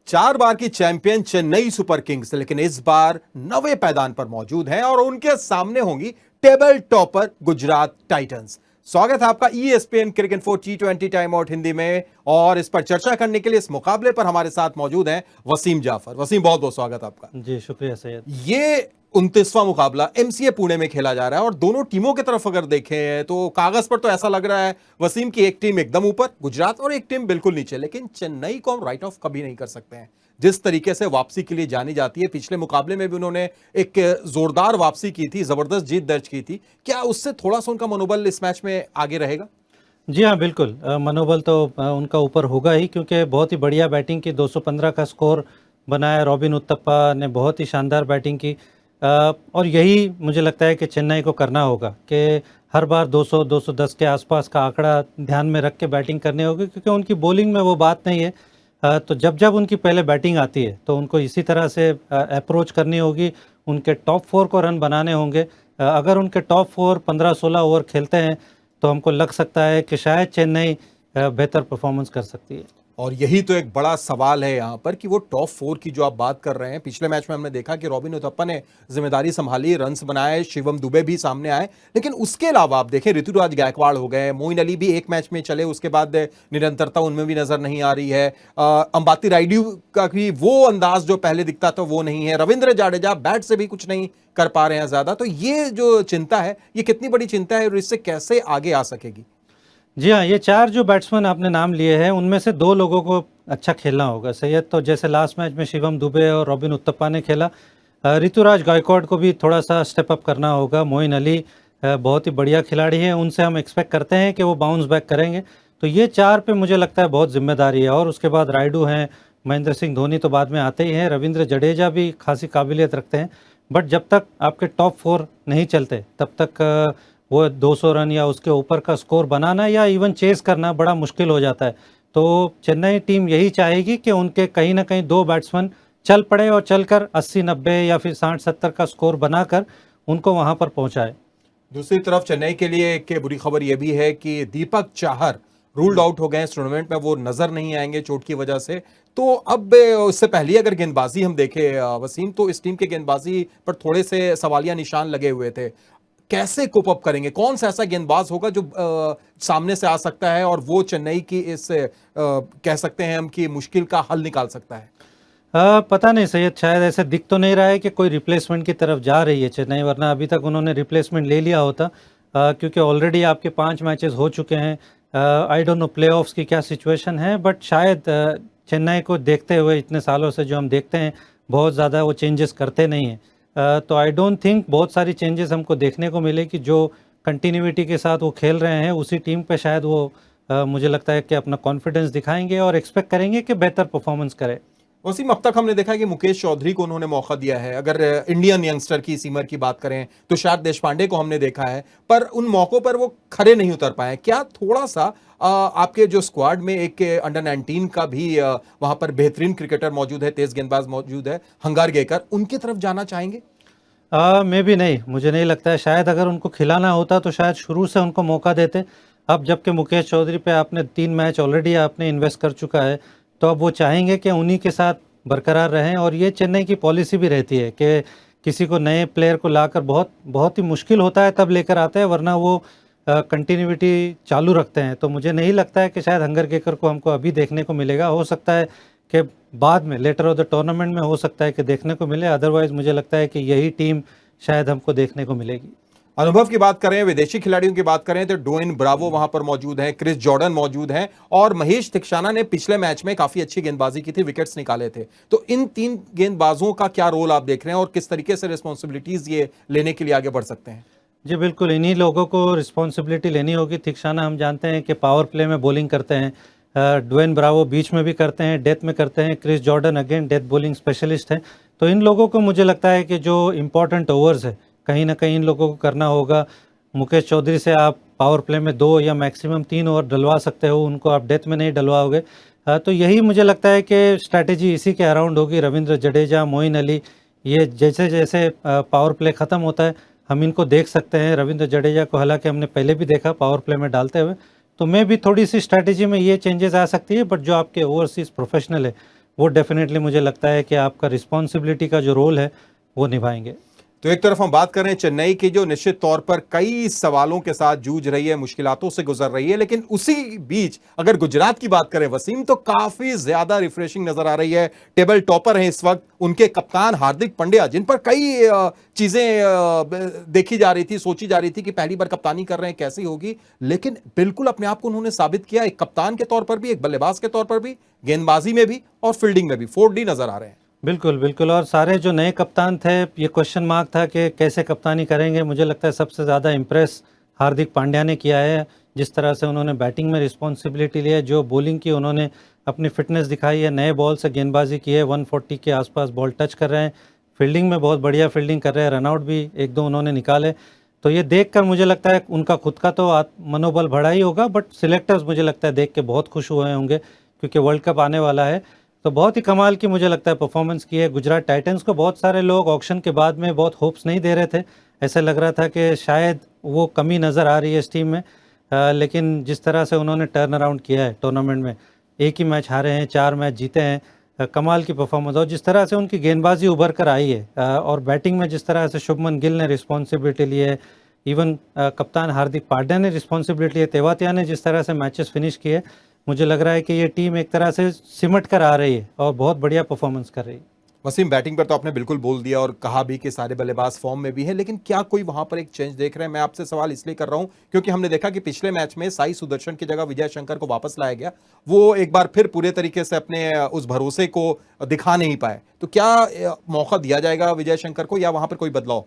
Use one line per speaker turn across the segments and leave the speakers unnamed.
4 बार की champion Chennai super Kings लेकिन इस बार नवे पैदान पर मौजूद हैं और उनके सामने होंगी टेबल टॉपर गुजरात टाइटंस। स्वागत है आपका ESPN cricket for T20 time out Hindi में। और इस पर चर्चा करने के लिए इस मुकाबले पर हमारे साथ मौजूद हैं वसीम जाफर। वसीम, बहुत बहुत स्वागत आपका।
जी शुक्रिया सैयद।
ये 29वां मुकाबला MCA पुणे में खेला जा रहा है और दोनों टीमों की तरफ अगर देखें तो कागज पर तो ऐसा लग रहा है वसीम की एक टीम एकदम ऊपर गुजरात और एक टीम बिल्कुल नीचे, लेकिन चेन्नई को हम राइट ऑफ कभी नहीं कर सकते हैं। जिस तरीके से वापसी के लिए जानी जाती है, पिछले मुकाबले में भी उन्होंने एक जोरदार वापसी की थी, जबरदस्त जीत दर्ज की थी। क्या उससे थोड़ा सा उनका मनोबल इस मैच में आगे रहेगा?
जी हाँ बिल्कुल, मनोबल तो उनका ऊपर होगा ही, क्योंकि बहुत ही बढ़िया बैटिंग की, 215 का स्कोर बनाया। रॉबिन उथप्पा ने बहुत ही शानदार बैटिंग की और यही मुझे लगता है कि चेन्नई को करना होगा कि हर बार 200-210 के आसपास का आंकड़ा ध्यान में रख के बैटिंग करनी होगी, क्योंकि उनकी बॉलिंग में वो बात नहीं है। तो जब जब उनकी पहले बैटिंग आती है तो उनको इसी तरह से अप्रोच करनी होगी। उनके टॉप 4 को रन बनाने होंगे। अगर उनके टॉप 4 15-16 ओवर खेलते हैं तो हमको लग सकता है कि शायद चेन्नई बेहतर परफॉर्मेंस कर सकती है।
और यही तो एक बड़ा सवाल है यहाँ पर कि वो टॉप 4 की जो आप बात कर रहे हैं, पिछले मैच में हमने देखा कि रॉबिन उथप्पा ने जिम्मेदारी संभाली, रन्स बनाए, शिवम दुबे भी सामने आए, लेकिन उसके अलावा आप देखें ऋतुराज गायकवाड़ हो गए, मोइन अली भी एक मैच में चले, उसके बाद निरंतरता उनमें भी नजर नहीं आ रही है। अंबाती रायडू का भी वो अंदाज जो पहले दिखता था वो नहीं है। रविंद्र जाडेजा बैट से भी कुछ नहीं कर पा रहे हैं ज्यादा। तो ये जो चिंता है, ये कितनी बड़ी चिंता है और इससे कैसे आगे आ सकेगी?
जी हाँ, ये 4 जो बैट्समैन आपने नाम लिए हैं उनमें से 2 लोगों को अच्छा खेलना होगा सैयद। तो जैसे लास्ट मैच में शिवम दुबे और रॉबिन उथप्पा ने खेला, ऋतुराज गायकवाड़ को भी थोड़ा सा स्टेप अप करना होगा। मोइन अली बहुत ही बढ़िया खिलाड़ी हैं, उनसे हम एक्सपेक्ट करते हैं कि वो बाउंस बैक करेंगे। तो ये 4 पे मुझे लगता है बहुत जिम्मेदारी है। और उसके बाद रायडू हैं, महेंद्र सिंह धोनी तो बाद में आते ही हैं, रविंद्र जडेजा भी खासी काबिलियत रखते हैं। बट जब तक आपके टॉप 4 नहीं चलते तब तक वो 200 रन या उसके ऊपर का स्कोर बनाना या इवन चेस करना बड़ा मुश्किल हो जाता है। तो चेन्नई टीम यही चाहेगी कि उनके कहीं ना कहीं 2 बैट्समैन चल पड़े और चलकर 80-90 या फिर 60-70 का स्कोर बनाकर उनको वहां पर पहुंचाए।
दूसरी तरफ चेन्नई के लिए एक बुरी खबर यह भी है कि दीपक चाहर रूल्ड आउट हो गए इस टूर्नामेंट में, वो नजर नहीं आएंगे चोट की वजह से। तो अब उससे पहले अगर गेंदबाजी हम देखें वसीम, तो इस टीम के गेंदबाजी पर थोड़े से सवालिया निशान लगे हुए थे। कैसे कोप अप करेंगे? कौन सा ऐसा गेंदबाज होगा जो सामने से आ सकता है और वो चेन्नई की इस कह सकते हैं हम कि मुश्किल का हल निकाल सकता है?
पता नहीं सैयद, शायद ऐसे दिख तो नहीं रहा है कि कोई रिप्लेसमेंट की तरफ जा रही है चेन्नई, वरना अभी तक उन्होंने रिप्लेसमेंट ले लिया होता। क्योंकि ऑलरेडी आपके 5 मैचेस हो चुके हैं। आई डोंट नो प्लेऑफ्स की क्या सिचुएशन है, बट शायद चेन्नई को देखते हुए इतने सालों से जो हम देखते हैं बहुत ज़्यादा वो चेंजेस करते नहीं हैं। तो आई डोंट थिंक बहुत सारी चेंजेस हमको देखने को मिले कि जो कंटिन्यूटी के साथ वो खेल रहे हैं उसी टीम पे शायद वो मुझे लगता है कि अपना कॉन्फिडेंस दिखाएंगे और एक्सपेक्ट करेंगे कि बेहतर परफॉर्मेंस करे।
वसीम, अब तक हमने देखा है कि मुकेश चौधरी को उन्होंने मौका दिया है। अगर इंडियन यंगस्टर की सीमर की बात करें तो शायद देशपांडे को हमने देखा है, पर उन मौकों पर वो खरे नहीं उतर पाए। क्या थोड़ा सा आपके जो स्क्वाड में एक अंडर 19 का भी वहां पर बेहतरीन क्रिकेटर मौजूद है, तेज गेंदबाज मौजूद है, हंगारगेकर, उनकी तरफ जाना चाहेंगे?
मे भी नहीं, मुझे नहीं लगता है। शायद अगर उनको खिलाना होता तो शायद शुरू से उनको मौका देते। अब जबकि मुकेश चौधरी पे आपने 3 मैच ऑलरेडी आपने इन्वेस्ट कर चुका है, तो अब वो चाहेंगे कि उन्हीं के साथ बरकरार रहें। और ये चेन्नई की पॉलिसी भी रहती है कि किसी को नए प्लेयर को लाकर बहुत बहुत ही मुश्किल होता है तब लेकर आते हैं, वरना वो कंटिन्यूटी चालू रखते हैं। तो मुझे नहीं लगता है कि शायद हंगरगेकर को हमको अभी देखने को मिलेगा। हो सकता है कि बाद में लेटर ऑफ द टूर्नामेंट में हो सकता है कि देखने को मिले, अदरवाइज मुझे लगता है कि यही टीम शायद हमको देखने को मिलेगी।
अनुभव की बात करें, विदेशी खिलाड़ियों की बात करें तो डोइन ब्रावो वहां पर मौजूद हैं, क्रिस जॉर्डन मौजूद हैं और महेश थिक्शाना ने पिछले मैच में काफी अच्छी गेंदबाजी की थी, विकेट्स निकाले थे। तो इन 3 गेंदबाजों का क्या रोल आप देख रहे हैं और किस तरीके से रिस्पॉन्सिबिलिटीज ये लेने के लिए आगे बढ़ सकते हैं?
जी बिल्कुल, इन्हीं लोगों को रिस्पॉन्सिबिलिटी लेनी होगी। थिक्शाना हम जानते हैं कि पावर प्ले में बॉलिंग करते हैं, ड्वेन ब्रावो बीच में भी करते हैं, डेथ में करते हैं, Chris Jordan again death bowling specialist हैं। तो इन लोगों को मुझे लगता है कि जो इंपॉर्टेंट ओवर्स है कहीं ना कहीं इन लोगों को करना होगा। मुकेश चौधरी से आप पावर प्ले में 2 या मैक्सिमम 3 ओवर डलवा सकते हो, उनको आप डेथ में नहीं डलवाओगे। तो यही मुझे लगता है कि स्ट्रैटेजी इसी के अराउंड होगी। रविंद्र जडेजा, मोइन अली, ये जैसे जैसे पावर प्ले ख़त्म होता है हम इनको देख सकते हैं। रविंद्र जडेजा को हालांकि हमने पहले भी देखा पावर प्ले में डालते हुए, तो मैं भी थोड़ी सी स्ट्रैटेजी में ये चेंजेस आ सकती है। बट जो आपके ओवरसीज प्रोफेशनल है वो डेफिनेटली मुझे लगता है कि आपका रिस्पॉन्सिबिलिटी का जो रोल है वो निभाएंगे।
तो एक तरफ हम बात कर रहे हैं चेन्नई की, जो निश्चित तौर पर कई सवालों के साथ जूझ रही है, मुश्किलातों से गुजर रही है, लेकिन उसी बीच अगर गुजरात की बात करें वसीम, तो काफी ज्यादा रिफ्रेशिंग नजर आ रही है। टेबल टॉपर हैं इस वक्त उनके कप्तान हार्दिक पांड्या, जिन पर कई चीजें देखी जा रही थी, सोची जा रही थी कि पहली बार कप्तानी कर रहे हैं, कैसी होगी, लेकिन बिल्कुल अपने आप को उन्होंने साबित किया, एक कप्तान के तौर पर भी, एक बल्लेबाज के तौर पर भी, गेंदबाजी में भी और फील्डिंग में भी 4D नजर आ रहे हैं।
बिल्कुल बिल्कुल, और सारे जो नए कप्तान थे ये क्वेश्चन मार्क था कि कैसे कप्तानी करेंगे। मुझे लगता है सबसे ज़्यादा इम्प्रेस हार्दिक पांड्या ने किया है, जिस तरह से उन्होंने बैटिंग में रिस्पॉन्सिबिलिटी ली है, जो बॉलिंग की उन्होंने अपनी फिटनेस दिखाई है, नए बॉल से गेंदबाजी की है, 140 के आसपास बॉल टच कर रहे हैं, फील्डिंग में बहुत बढ़िया फील्डिंग कर रहे हैं, रनआउट भी 1-2 उन्होंने निकाले। तो ये देखकर मुझे लगता है उनका खुद का तो मनोबल बढ़ा ही होगा, बट सिलेक्टर्स मुझे लगता है देख के बहुत खुश हुए होंगे, क्योंकि वर्ल्ड कप आने वाला है। तो बहुत ही कमाल की मुझे लगता है परफॉर्मेंस की है गुजरात टाइटंस को। बहुत सारे लोग ऑक्शन के बाद में बहुत होप्स नहीं दे रहे थे, ऐसे लग रहा था कि शायद वो कमी नज़र आ रही है इस टीम में, लेकिन जिस तरह से उन्होंने टर्न अराउंड किया है टूर्नामेंट में, एक ही मैच हारे हैं, 4 मैच जीते हैं, कमाल की परफॉर्मेंस। और जिस तरह से उनकी गेंदबाजी उभर कर आई है, और बैटिंग में जिस तरह से शुभमन गिल ने रिस्पॉन्सिबिलिटी ली है, इवन कप्तान हार्दिक पांड्या ने रिस्पॉन्सिबिलिटी ली है, तेवातिया ने जिस तरह से मैचेस फिनिश किए, मुझे लग रहा है कि ये टीम एक तरह से सिमट कर आ रही है और बहुत बढ़िया परफॉर्मेंस कर रही है।
वसीम, बैटिंग पर तो आपने बिल्कुल बोल दिया और कहा भी कि सारे बल्लेबाज फॉर्म में भी हैं, लेकिन क्या कोई वहां पर एक चेंज देख रहे हैं? मैं आपसे सवाल इसलिए कर रहा हूं क्योंकि हमने देखा कि पिछले मैच में साई सुदर्शन की जगह विजय शंकर को वापस लाया गया, वो एक बार फिर पूरे तरीके से अपने उस भरोसे को दिखा नहीं पाए। तो क्या मौका दिया जाएगा विजय शंकर को या वहां पर कोई बदलाव?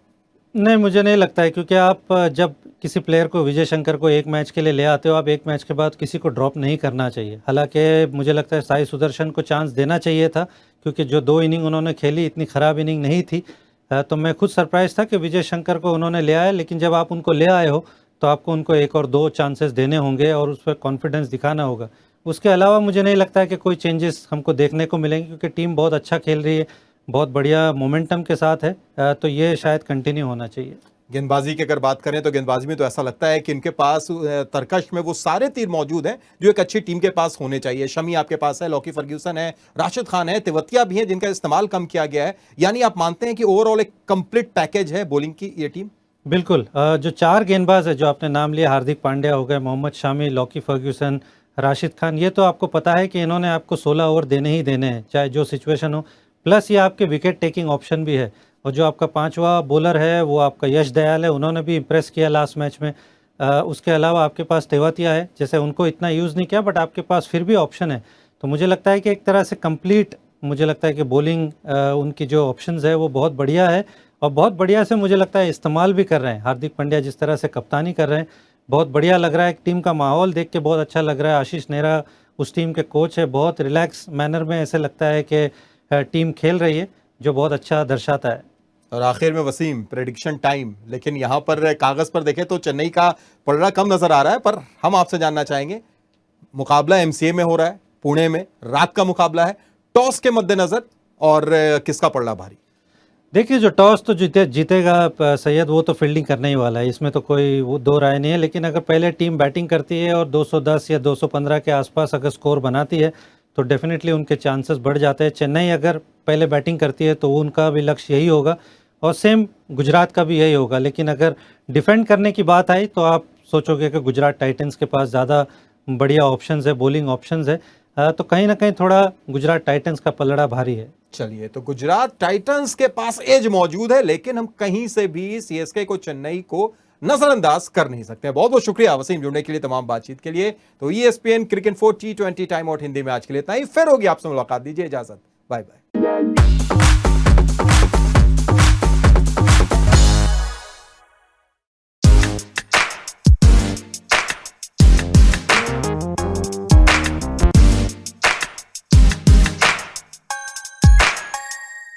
नहीं, मुझे नहीं लगता है, क्योंकि आप जब किसी प्लेयर को, विजय शंकर को एक मैच के लिए ले आते हो, आप एक मैच के बाद किसी को ड्रॉप नहीं करना चाहिए। हालांकि मुझे लगता है साई सुदर्शन को चांस देना चाहिए था, क्योंकि जो 2 इनिंग उन्होंने खेली इतनी ख़राब इनिंग नहीं थी। तो मैं खुद सरप्राइज था कि विजय शंकर को उन्होंने ले आया, लेकिन जब आप उनको ले आए हो तो आपको उनको 1 और 2 चांसेस देने होंगे और उस पर कॉन्फिडेंस दिखाना होगा। उसके अलावा मुझे नहीं लगता है कि कोई चेंजेस हमको देखने को मिलेंगे, क्योंकि टीम बहुत अच्छा खेल रही है, बहुत बढ़िया मोमेंटम के साथ है, तो ये शायद कंटिन्यू होना चाहिए।
गेंदबाजी की अगर बात करें तो गेंदबाजी में तो ऐसा लगता है कि इनके पास तरकश में वो सारे तीर मौजूद हैं जो एक अच्छी टीम के पास होने चाहिए। शमी आपके पास है, लॉकी फर्ग्यूसन है, राशिद खान है, तेवतिया भी है जिनका इस्तेमाल कम किया गया है। यानी आप मानते हैं कि ओवरऑल एक कंप्लीट पैकेज है बॉलिंग की ये टीम?
बिल्कुल, जो 4 गेंदबाज है जो आपने नाम लिया, हार्दिक पांड्या हो गए, मोहम्मद शामी, लॉकी फर्ग्यूसन, राशिद खान, ये तो आपको पता है कि इन्होंने आपको 16 ओवर देने ही देने हैं, चाहे जो सिचुएशन हो। प्लस ये आपके विकेट टेकिंग ऑप्शन भी है। और जो आपका 5वां बॉलर है वो आपका यश दयाल है, उन्होंने भी इंप्रेस किया लास्ट मैच में। उसके अलावा आपके पास तेवतिया है, जैसे उनको इतना यूज़ नहीं किया, बट आपके पास फिर भी ऑप्शन है। तो मुझे लगता है कि एक तरह से कंप्लीट, मुझे लगता है कि बॉलिंग उनकी जो ऑप्शंस है वो बहुत बढ़िया है, और बहुत बढ़िया से मुझे लगता है इस्तेमाल भी कर रहे हैं। हार्दिक पांड्या जिस तरह से कप्तानी कर रहे हैं, बहुत बढ़िया लग रहा है। टीम का माहौल देख के बहुत अच्छा लग रहा है। आशीष नेहरा उस टीम के कोच है, बहुत रिलैक्स मैनर में ऐसे लगता है कि टीम खेल रही है, जो बहुत अच्छा दर्शाता है।
और आखिर में वसीम, प्रेडिक्शन टाइम, लेकिन यहां पर कागज पर देखें तो चेन्नई का पलड़ा कम नजर आ रहा है, पर हम आपसे जानना चाहेंगे, मुकाबला एमसीए में हो रहा है, पुणे में रात का मुकाबला है, टॉस के मद्देनजर और किसका पलड़ा भारी?
देखिए, जो टॉस तो जीतेगा सैयद, वो तो फील्डिंग करने ही वाला है, इसमें तो कोई वो 2 राय नहीं है। लेकिन अगर पहले टीम बैटिंग करती है और 210 या 215 के आसपास अगर स्कोर बनाती है तो डेफिनेटली उनके चांसेस बढ़ जाते हैं। चेन्नई अगर पहले बैटिंग करती है तो उनका भी लक्ष्य यही होगा, और सेम गुजरात का भी यही होगा। लेकिन अगर डिफेंड करने की बात आई तो आप सोचोगे कि गुजरात टाइटंस के पास ज़्यादा बढ़िया ऑप्शंस है, बॉलिंग ऑप्शंस है, तो कहीं ना कहीं थोड़ा गुजरात टाइटंस का पलड़ा भारी है।
चलिए, तो गुजरात टाइटंस के पास एज मौजूद है, लेकिन हम कहीं से भी सीएसके को, चेन्नई को नजरअंदाज कर नहीं सकते। बहुत बहुत शुक्रिया वसीम जुड़ने के लिए, तमाम बातचीत के लिए। तो ESPN cricket 4 T20 time out Hindi में आज के लिए इतना ही। फिर होगी आपसे मुलाकात, दीजिए इजाजत, बाय बाय।